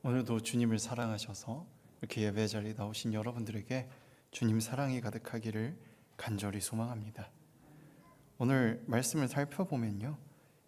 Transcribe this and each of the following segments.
오늘도 주님을 사랑하셔서 이렇게 예배 자리에 나오신 여러분들에게 주님 사랑이 가득하기를 간절히 소망합니다. 오늘 말씀을 살펴보면요,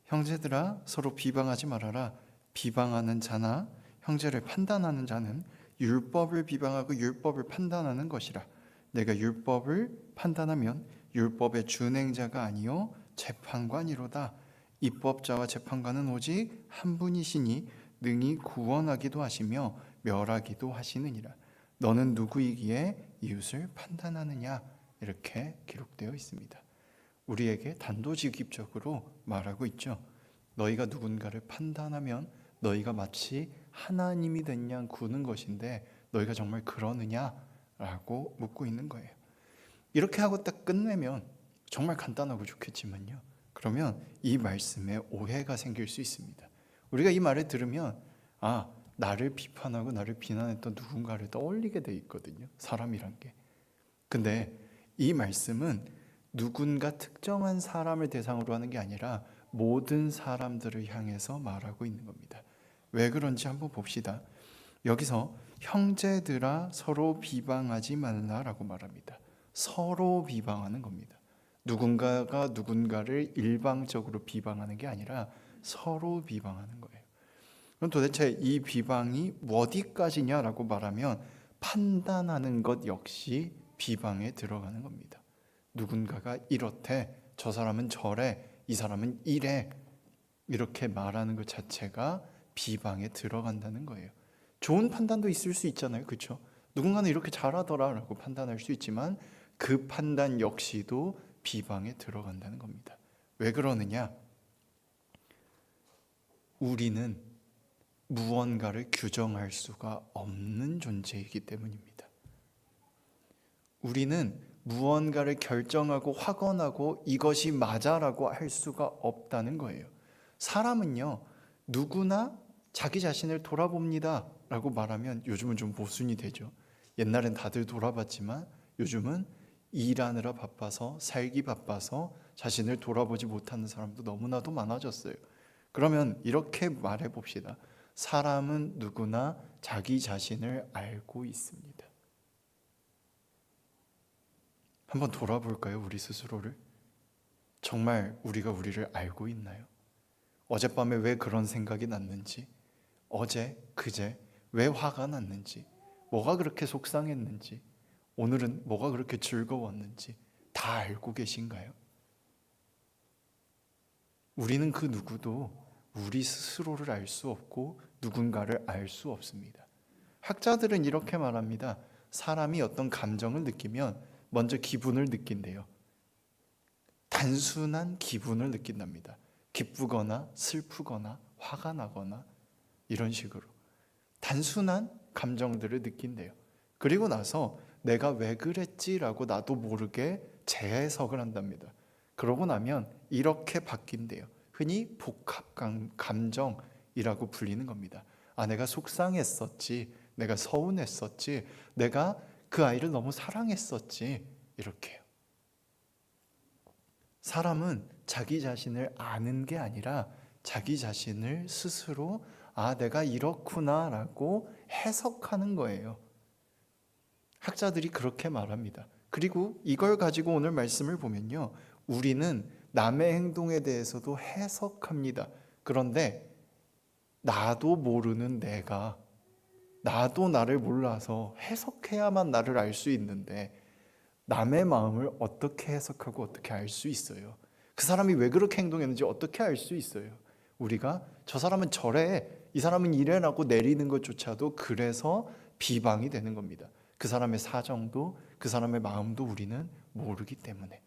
형제들아 서로 비방하지 말아라. 비방하는 자나 형제를 판단하는 자는 율법을 비방하고 율법을 판단하는 것이라. 내가 율법을 판단하면 율법의 준행자가 아니요 재판관이로다. 입법자와 재판관은 오직 한 분이시니 능히 구원하기도 하시며 멸하기도 하시느니라. 너는 누구이기에 이웃을 판단하느냐? 이렇게 기록되어 있습니다. 우리에게 단도직입적으로 말하고 있죠. 너희가 누군가를 판단하면 너희가 마치 하나님이 된 양 구는 것인데 너희가 정말 그러느냐라고 묻고 있는 거예요. 이렇게 하고 딱 끝내면 정말 간단하고 좋겠지만요, 그러면 이 말씀에 오해가 생길 수 있습니다. 우리가 이 말을 들으면 나를 비판하고 나를 비난했던 누군가를 떠올리게 돼 있거든요, 사람이란 게. 근데 이 말씀은 누군가 특정한 사람을 대상으로 하는 게 아니라 모든 사람들을 향해서 말하고 있는 겁니다. 왜 그런지 한번 봅시다. 여기서 형제들아 서로 비방하지 말라라고 말합니다. 서로 비방하는 겁니다. 누군가가 누군가를 일방적으로 비방하는 게 아니라 서로 비방하는 거예요. 그럼 도대체 이 비방이 어디까지냐라고 말하면 판단하는 것 역시 비방에 들어가는 겁니다. 누군가가 이렇대, 저 사람은 저래, 이 사람은 이래, 이렇게 말하는 것 자체가 비방에 들어간다는 거예요. 좋은 판단도 있을 수 있잖아요, 그렇죠? 누군가는 이렇게 잘하더라라고 판단할 수 있지만 그 판단 역시도 비방에 들어간다는 겁니다. 왜 그러느냐? 우리는 무언가를 규정할 수가 없는 존재이기 때문입니다. 우리는 무언가를 결정하고 확언하고 이것이 맞아라고 할 수가 없다는 거예요. 사람은요, 누구나 자기 자신을 돌아봅니다 라고 말하면 요즘은 좀 모순이 되죠. 옛날엔 다들 돌아봤지만 요즘은 일하느라 바빠서, 살기 바빠서 자신을 돌아보지 못하는 사람도 너무나도 많아졌어요. 그러면 이렇게 말해 봅시다. 사람은 누구나 자기 자신을 알고 있습니다. 한번 돌아볼까요, 우리 스스로를? 정말 우리가 우리를 알고 있나요? 어젯밤에 왜 그런 생각이 났는지, 어제, 그제 왜 화가 났는지, 뭐가 그렇게 속상했는지, 오늘은 뭐가 그렇게 즐거웠는지 다 알고 계신가요? 우리는 그 누구도 우리 스스로를 알 수 없고 누군가를 알 수 없습니다. 학자들은 이렇게 말합니다. 사람이 어떤 감정을 느끼면 먼저 기분을 느낀대요. 단순한 기분을 느낀답니다. 기쁘거나 슬프거나 화가 나거나 이런 식으로 단순한 감정들을 느낀대요. 그리고 나서 내가 왜 그랬지라고 나도 모르게 재해석을 한답니다. 그러고 나면 이렇게 바뀐대요. 흔히 복합 감정이라고 불리는 겁니다. 내가 속상했었지, 내가 서운했었지, 내가 그 아이를 너무 사랑했었지, 이렇게요. 사람은 자기 자신을 아는 게 아니라 자기 자신을 스스로 내가 이렇구나라고 해석하는 거예요. 학자들이 그렇게 말합니다. 그리고 이걸 가지고 오늘 말씀을 보면요, 우리는 남의 행동에 대해서도 해석합니다. 그런데 나도 모르는 내가, 나도 나를 몰라서 해석해야만 나를 알 수 있는데 남의 마음을 어떻게 해석하고 어떻게 알 수 있어요? 그 사람이 왜 그렇게 행동했는지 어떻게 알 수 있어요? 우리가 저 사람은 저래, 이 사람은 이래라고 내리는 것조차도 그래서 비방이 되는 겁니다. 그 사람의 사정도 그 사람의 마음도 우리는 모르기 때문에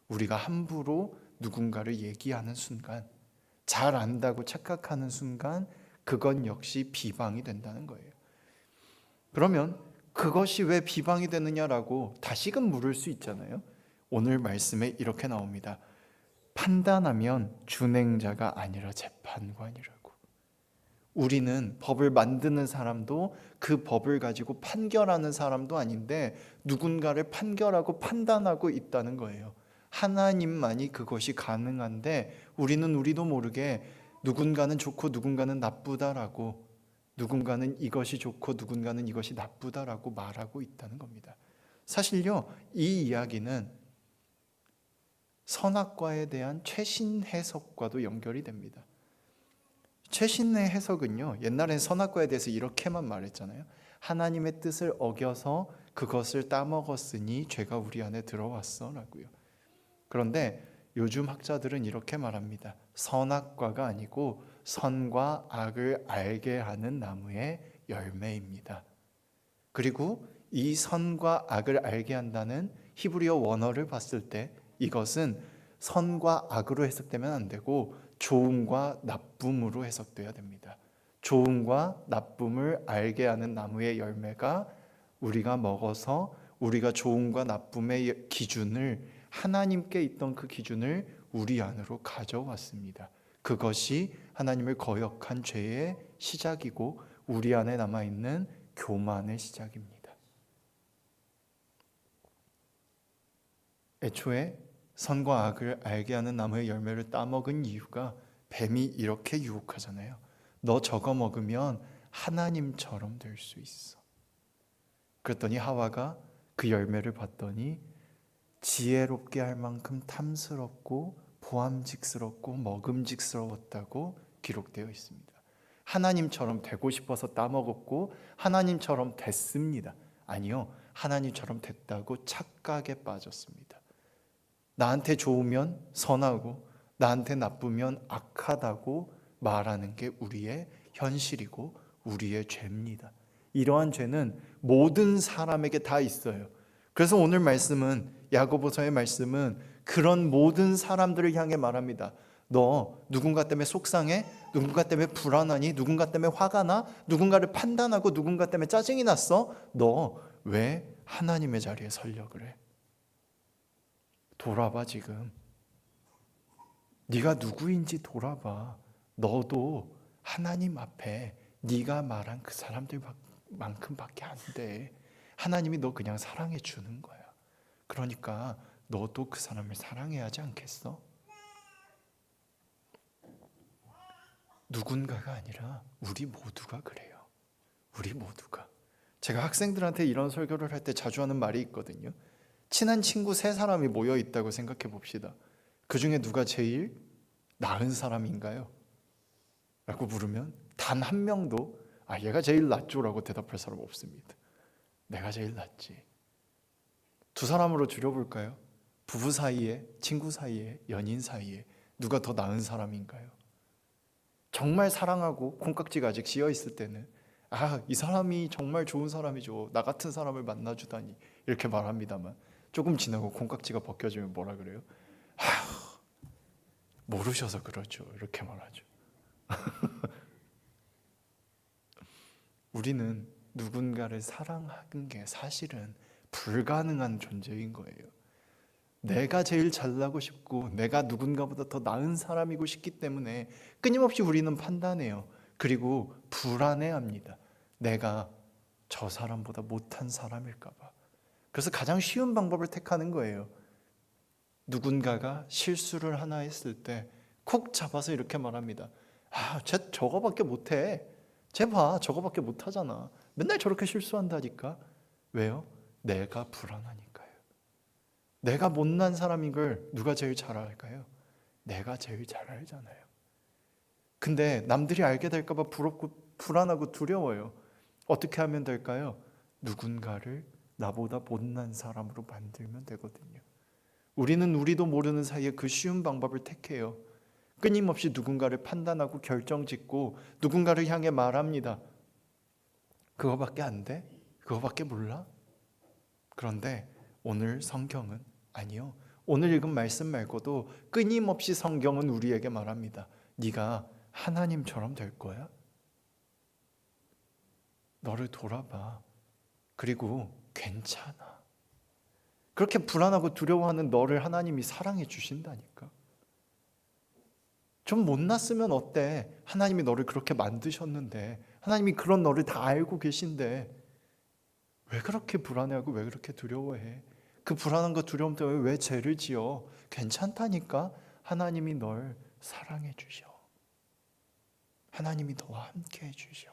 우리가 함부로 누군가를 얘기하는 순간, 잘 안다고 착각하는 순간 그건 역시 비방이 된다는 거예요. 그러면 그것이 왜 비방이 되느냐라고 다시금 물을 수 있잖아요. 오늘 말씀에 이렇게 나옵니다. 판단하면 준행자가 아니라 재판관이라고. 우리는 법을 만드는 사람도 그 법을 가지고 판결하는 사람도 아닌데 누군가를 판결하고 판단하고 있다는 거예요. 하나님만이 그것이 가능한데 우리는 우리도 모르게 누군가는 좋고 누군가는 나쁘다라고, 누군가는 이것이 좋고 누군가는 이것이 나쁘다라고 말하고 있다는 겁니다. 사실요, 이 이야기는 선악과에 대한 최신 해석과도 연결이 됩니다. 최신의 해석은요, 옛날엔 선악과에 대해서 이렇게만 말했잖아요. 하나님의 뜻을 어겨서 그것을 따먹었으니 죄가 우리 안에 들어왔어 라고요. 그런데 요즘 학자들은 이렇게 말합니다. 선악과가 아니고 선과 악을 알게 하는 나무의 열매입니다. 그리고 이 선과 악을 알게 한다는 히브리어 원어를 봤을 때 이것은 선과 악으로 해석되면 안 되고 좋음과 나쁨으로 해석돼야 됩니다. 좋음과 나쁨을 알게 하는 나무의 열매가 우리가 먹어서 우리가 좋음과 나쁨의 기준을, 하나님께 있던 그 기준을 우리 안으로 가져왔습니다. 그것이 하나님을 거역한 죄의 시작이고 우리 안에 남아있는 교만의 시작입니다. 애초에 선과 악을 알게 하는 나무의 열매를 따먹은 이유가 뱀이 이렇게 유혹하잖아요. 너 저거 먹으면 하나님처럼 될 수 있어. 그랬더니 하와가 그 열매를 봤더니 지혜롭게 할 만큼 탐스럽고 보암직스럽고 먹음직스러웠다고 기록되어 있습니다. 하나님처럼 되고 싶어서 따먹었고 하나님처럼 됐습니다. 아니요, 하나님처럼 됐다고 착각에 빠졌습니다. 나한테 좋으면 선하고 나한테 나쁘면 악하다고 말하는 게 우리의 현실이고 우리의 죄입니다. 이러한 죄는 모든 사람에게 다 있어요. 그래서 오늘 말씀은, 야고보서의 말씀은 그런 모든 사람들을 향해 말합니다. 너 누군가 때문에 속상해? 누군가 때문에 불안하니? 누군가 때문에 화가 나? 누군가를 판단하고 누군가 때문에 짜증이 났어? 너 왜 하나님의 자리에 서려고 그래? 돌아봐. 지금 네가 누구인지 돌아봐. 너도 하나님 앞에 네가 말한 그 사람들만큼밖에 안 돼. 하나님이 너 그냥 사랑해 주는 거야. 그러니까 너도 그 사람을 사랑해야 하지 않겠어? 누군가가 아니라 우리 모두가 그래요. 우리 모두가. 제가 학생들한테 이런 설교를 할 때 자주 하는 말이 있거든요. 친한 친구 3사람이 모여 있다고 생각해 봅시다. 그 중에 누가 제일 나은 사람인가요? 라고 물으면 단 한 명도 얘가 제일 낫죠라고 대답할 사람 없습니다. 내가 제일 낫지. 2사람으로 줄여볼까요? 부부 사이에, 친구 사이에, 연인 사이에 누가 더 나은 사람인가요? 정말 사랑하고 콩깍지가 아직 씌어 있을 때는 이 사람이 정말 좋은 사람이죠. 나 같은 사람을 만나주다니 이렇게 말합니다만 조금 지나고 콩깍지가 벗겨지면 뭐라 그래요? 모르셔서 그렇죠. 이렇게 말하죠. 우리는 누군가를 사랑하는 게 사실은 불가능한 존재인 거예요. 내가 제일 잘나고 싶고 내가 누군가보다 더 나은 사람이고 싶기 때문에 끊임없이 우리는 판단해요. 그리고 불안해합니다. 내가 저 사람보다 못한 사람일까 봐. 그래서 가장 쉬운 방법을 택하는 거예요. 누군가가 실수를 하나 했을 때 콕 잡아서 이렇게 말합니다. 쟤 저거밖에 못해. 쟤 봐, 저거밖에 못하잖아. 맨날 저렇게 실수한다니까. 왜요? 내가 불안하니까요. 내가 못난 사람인 걸 누가 제일 잘 알까요? 내가 제일 잘 알잖아요. 근데 남들이 알게 될까 봐 부럽고 불안하고 두려워요. 어떻게 하면 될까요? 누군가를 나보다 못난 사람으로 만들면 되거든요. 우리는 우리도 모르는 사이에 그 쉬운 방법을 택해요. 끊임없이 누군가를 판단하고 결정짓고 누군가를 향해 말합니다. 그거밖에 안 돼? 그거밖에 몰라? 그런데 오늘 성경은 아니요. 오늘 읽은 말씀 말고도 끊임없이 성경은 우리에게 말합니다. 네가 하나님처럼 될 거야? 너를 돌아봐. 그리고 괜찮아. 그렇게 불안하고 두려워하는 너를 하나님이 사랑해 주신다니까. 좀 못났으면 어때? 하나님이 너를 그렇게 만드셨는데, 하나님이 그런 너를 다 알고 계신데 왜 그렇게 불안해하고 왜 그렇게 두려워해? 그 불안함과 두려움 때문에 왜 죄를 지어? 괜찮다니까. 하나님이 널 사랑해 주셔. 하나님이 너와 함께 해 주셔.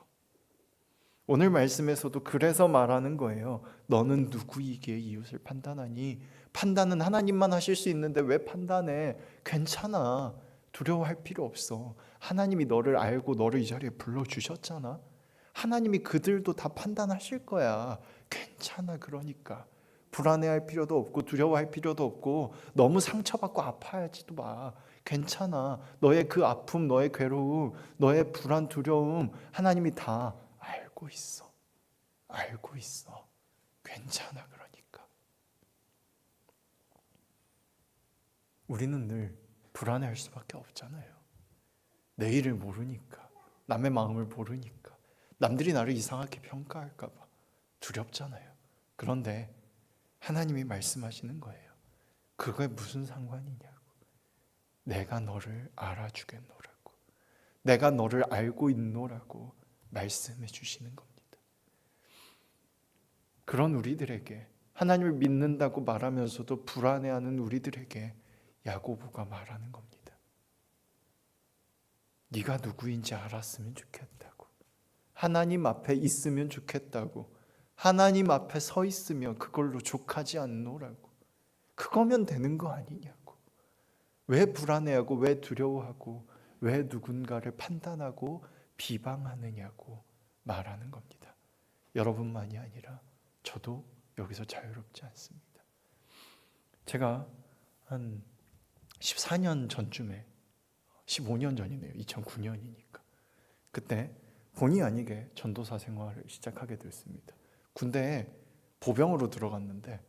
오늘 말씀에서도 그래서 말하는 거예요. 너는 누구이기에 이웃을 판단하니? 판단은 하나님만 하실 수 있는데 왜 판단해? 괜찮아. 두려워할 필요 없어. 하나님이 너를 알고 너를 이 자리에 불러주셨잖아. 하나님이 그들도 다 판단하실 거야. 괜찮아. 그러니까 불안해할 필요도 없고 두려워할 필요도 없고 너무 상처받고 아파하지도 마. 괜찮아. 너의 그 아픔, 너의 괴로움, 너의 불안, 두려움 하나님이 다 알고 있어. 알고 있어. 괜찮아. 그러니까 우리는 늘 불안해할 수밖에 없잖아요. 내일을 모르니까, 남의 마음을 모르니까, 남들이 나를 이상하게 평가할까 봐 두렵잖아요. 그런데 하나님이 말씀하시는 거예요. 그거에 무슨 상관이냐고. 내가 너를 알아주겠노라고. 내가 너를 알고 있노라고 말씀해 주시는 겁니다. 그런 우리들에게, 하나님을 믿는다고 말하면서도 불안해하는 우리들에게 야고보가 말하는 겁니다. 네가 누구인지 알았으면 좋겠다고. 하나님 앞에 있으면 좋겠다고. 하나님 앞에 서 있으면 그걸로 족하지 않노라고. 그거면 되는 거 아니냐고. 왜 불안해하고 왜 두려워하고 왜 누군가를 판단하고 비방하느냐고 말하는 겁니다. 여러분만이 아니라 저도 여기서 자유롭지 않습니다. 제가 한 14년 전쯤에, 15년 전이네요. 2009년이니까. 그때 본의 아니게 전도사 생활을 시작하게 됐습니다. 군대에 보병으로 들어갔는데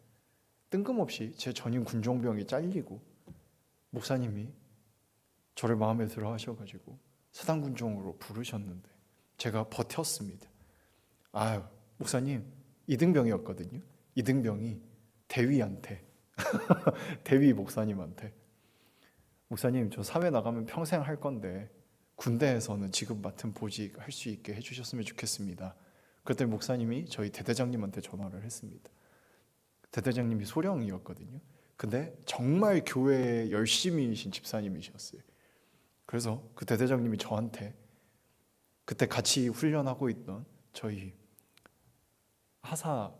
뜬금없이 제 전임 군종병이 잘리고 목사님이 저를 마음에 들어 하셔가지고 사단군종으로 부르셨는데 제가 버텼습니다. 아유, 목사님 이등병이었거든요. 이등병이 대위한테 대위 목사님한테 목사님 저 사회 나가면 평생 할 건데 군대에서는 지금 맡은 보직 할 수 있게 해주셨으면 좋겠습니다. 그때 목사님이 저희 대대장님한테 전화를 했습니다. 대대장님이 소령이었거든요. 근데 정말 교회에 열심히신 집사님이셨어요. 그래서 그 대대장님이 저한테 그때 같이 훈련하고 있던 저희 하사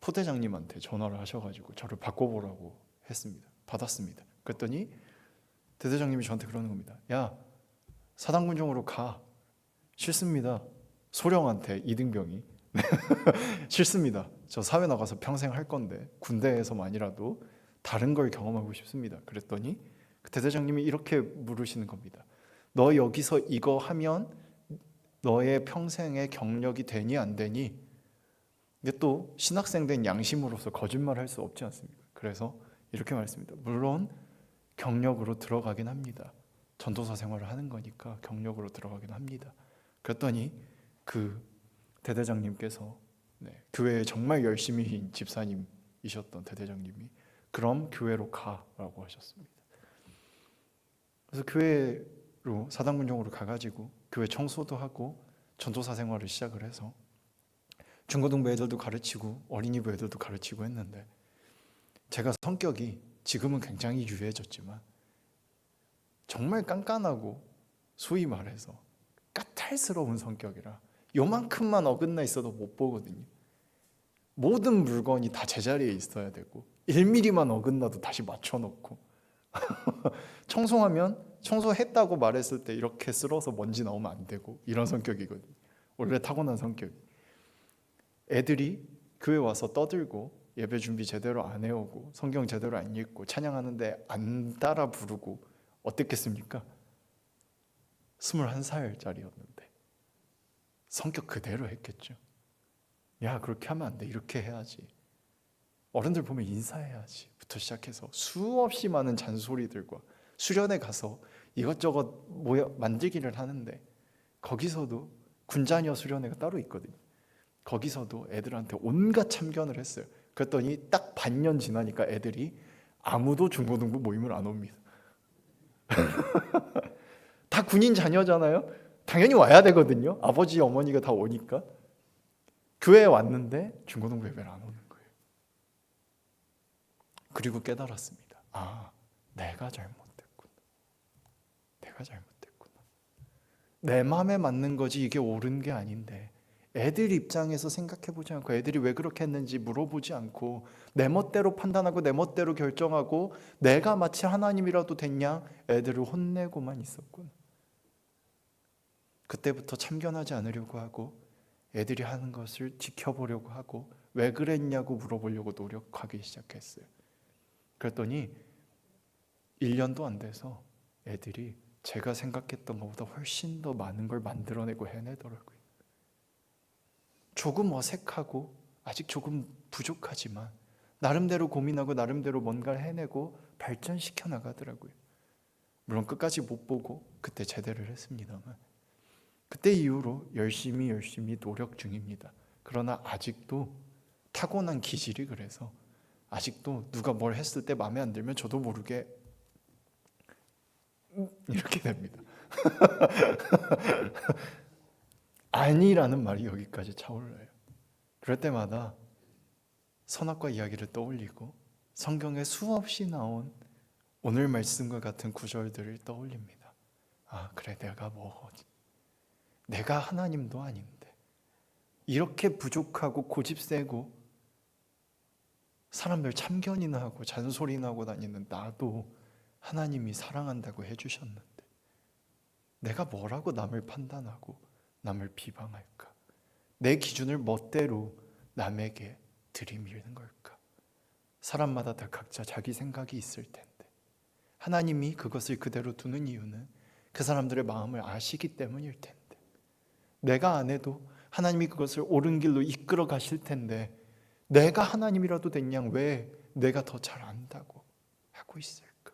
포대장님한테 전화를 하셔가지고 저를 바꿔보라고 했습니다. 받았습니다. 그랬더니 대대장님이 저한테 그러는 겁니다. 야, 사단군종으로 가. 싫습니다. 소령한테 이등병이 싫습니다. 저 사회 나가서 평생 할 건데 군대에서만이라도 다른 걸 경험하고 싶습니다. 그랬더니 그 대대장님이 이렇게 물으시는 겁니다. 너 여기서 이거 하면 너의 평생의 경력이 되니 안 되니? 이게 또 신학생 된 양심으로서 거짓말할 수 없지 않습니까? 그래서 이렇게 말했습니다. 물론 경력으로 들어가긴 합니다. 전도사 생활을 하는 거니까 경력으로 들어가긴 합니다. 그랬더니 그 대대장님께서 교회에 정말 열심히 집사님이셨던 대대장님이 그럼 교회로 가라고 하셨습니다. 그래서 교회로 사단군종으로 가가지고 교회 청소도 하고 전도사 생활을 시작을 해서 중고등부 애들도 가르치고 어린이부 애들도 가르치고 했는데 제가 성격이 지금은 굉장히 유해졌지만 정말 깐깐하고 소위 말해서 까탈스러운 성격이라 요만큼만 어긋나 있어도 못 보거든요. 모든 물건이 다 제자리에 있어야 되고 1mm만 어긋나도 다시 맞춰놓고 청소하면 청소했다고 말했을 때 이렇게 쓸어서 먼지 나오면 안 되고 이런 성격이거든요. 원래 타고난 성격이. 애들이 교회 와서 떠들고 예배 준비 제대로 안 해오고 성경 제대로 안 읽고 찬양하는데 안 따라 부르고 어땠겠습니까? 21살짜리였는데 성격 그대로 했겠죠. 야, 그렇게 하면 안 돼. 이렇게 해야지. 어른들 보면 인사해야지 부터 시작해서 수없이 많은 잔소리들과 수련회 가서 이것저것 만들기를 하는데 거기서도 군자녀 수련회가 따로 있거든요. 거기서도 애들한테 온갖 참견을 했어요. 그랬더니 딱 반년 지나니까 애들이 아무도 중고등부 모임을 안 옵니다. 다 군인 자녀잖아요. 당연히 와야 되거든요. 아버지 어머니가 다 오니까. 교회에 왔는데 중고등부 예배를 안 오는 거예요. 그리고 깨달았습니다. 아, 내가 잘못됐구나. 내가 잘못됐구나. 내 마음에 맞는 거지 이게 옳은 게 아닌데 애들 입장에서 생각해보지 않고 애들이 왜 그렇게 했는지 물어보지 않고 내 멋대로 판단하고 내 멋대로 결정하고 내가 마치 하나님이라도 됐냐 애들을 혼내고만 있었구나. 그때부터 참견하지 않으려고 하고 애들이 하는 것을 지켜보려고 하고 왜 그랬냐고 물어보려고 노력하기 시작했어요. 그랬더니 1년도 안 돼서 애들이 제가 생각했던 것보다 훨씬 더 많은 걸 만들어내고 해내더라고요. 조금 어색하고 아직 조금 부족하지만 나름대로 고민하고 나름대로 뭔가를 해내고 발전시켜 나가더라고요. 물론 끝까지 못 보고 그때 제대를 했습니다만 그때 이후로 열심히 노력 중입니다. 그러나 아직도 타고난 기질이 그래서 아직도 누가 뭘 했을 때 마음에 안 들면 저도 모르게 이렇게 됩니다. 아니라는 말이 여기까지 차올라요. 그럴 때마다 선악과 이야기를 떠올리고 성경에 수없이 나온 오늘 말씀과 같은 구절들을 떠올립니다. 아, 그래, 내가 뭐지? 내가 하나님도 아닌데 이렇게 부족하고 고집세고 사람들 참견이나 하고 잔소리나 하고 다니는 나도 하나님이 사랑한다고 해주셨는데 내가 뭐라고 남을 판단하고 남을 비방할까? 내 기준을 멋대로 남에게 들이밀는 걸까? 사람마다 다 각자 자기 생각이 있을 텐데 하나님이 그것을 그대로 두는 이유는 그 사람들의 마음을 아시기 때문일 텐데 내가 안 해도 하나님이 그것을 옳은 길로 이끌어 가실 텐데 내가 하나님이라도 된 양 왜 내가 더 잘 안다고 하고 있을까?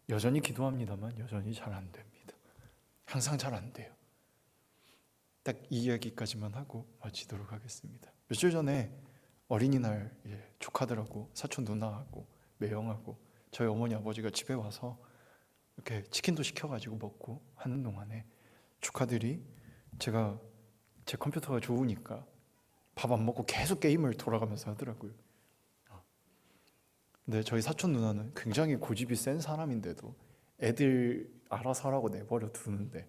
여전히 기도합니다만 여전히 잘 안 됩니다. 항상 잘 안 돼요. 딱 이 이야기까지만 하고 마치도록 하겠습니다. 며칠 전에 어린이날 조카들하고 사촌 누나하고 매형하고 저희 어머니 아버지가 집에 와서 이렇게 치킨도 시켜가지고 먹고 하는 동안에 조카들이 제가 제 컴퓨터가 좋으니까 밥 안 먹고 계속 게임을 돌아가면서 하더라고요. 근데 저희 사촌 누나는 굉장히 고집이 센 사람인데도 애들 알아서 하라고 내버려 두는데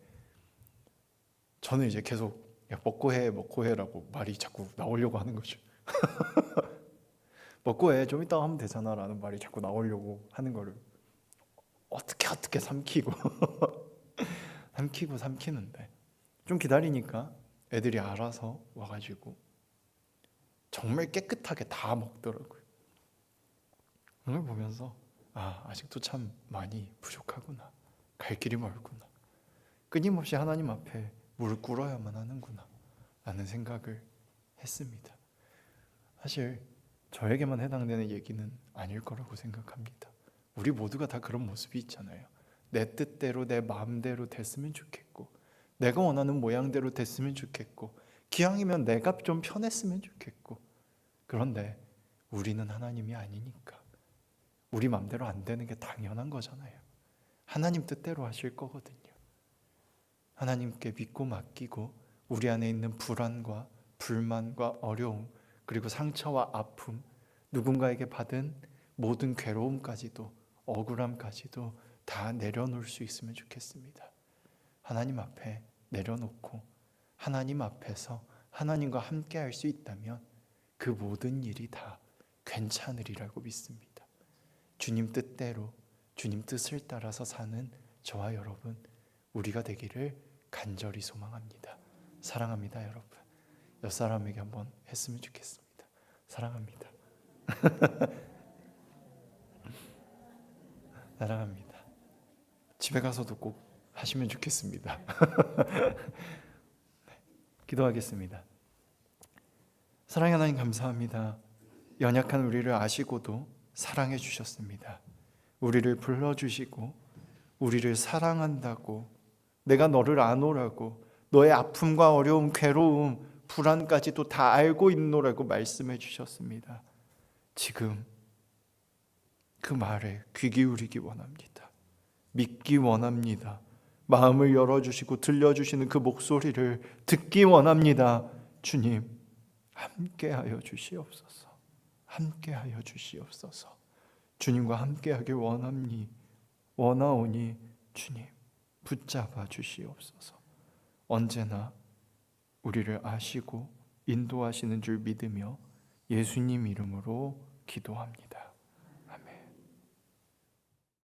저는 이제 계속 야, 먹고 해라고 말이 자꾸 나오려고 하는 거죠. 먹고 해, 좀 이따 하면 되잖아 라는 말이 자꾸 나오려고 하는 거를 어떻게 삼키고 삼키는데 좀 기다리니까 애들이 알아서 와가지고 정말 깨끗하게 다 먹더라고요. 그걸 보면서 아직도 참 많이 부족하구나. 갈 길이 멀구나. 끊임없이 하나님 앞에 무릎 꿇어야만 하는구나 라는 생각을 했습니다. 사실 저에게만 해당되는 얘기는 아닐 거라고 생각합니다. 우리 모두가 다 그런 모습이 있잖아요. 내 뜻대로 내 마음대로 됐으면 좋겠고 내가 원하는 모양대로 됐으면 좋겠고 기왕이면 내가 좀 편했으면 좋겠고 그런데 우리는 하나님이 아니니까 우리 마음대로 안 되는 게 당연한 거잖아요. 하나님 뜻대로 하실 거거든요. 하나님께 믿고 맡기고 우리 안에 있는 불안과 불만과 어려움 그리고 상처와 아픔 누군가에게 받은 모든 괴로움까지도 억울함까지도 다 내려놓을 수 있으면 좋겠습니다. 하나님 앞에 내려놓고 하나님 앞에서 하나님과 함께 할 수 있다면 그 모든 일이 다 괜찮으리라고 믿습니다. 주님 뜻대로 주님 뜻을 따라서 사는 저와 여러분 우리가 되기를 간절히 소망합니다. 사랑합니다, 여러분. 옆 사람에게 한번 했으면 좋겠습니다. 사랑합니다. 사랑합니다. 집에 가서도 꼭 하시면 좋겠습니다. 기도하겠습니다. 사랑의 하나님 감사합니다. 연약한 우리를 아시고도 사랑해 주셨습니다. 우리를 불러주시고 우리를 사랑한다고 내가 너를 아노라고 너의 아픔과 어려움, 괴로움, 불안까지도 다 알고 있노라고 말씀해 주셨습니다. 지금 그 말에 귀 기울이기 원합니다. 믿기 원합니다. 마음을 열어주시고 들려주시는 그 목소리를 듣기 원합니다. 주님 함께하여 주시옵소서. 함께하여 주시옵소서. 주님과 함께하길 원하오니 주님 붙잡아 주시옵소서. 언제나 우리를 아시고 인도하시는 줄 믿으며 예수님 이름으로 기도합니다.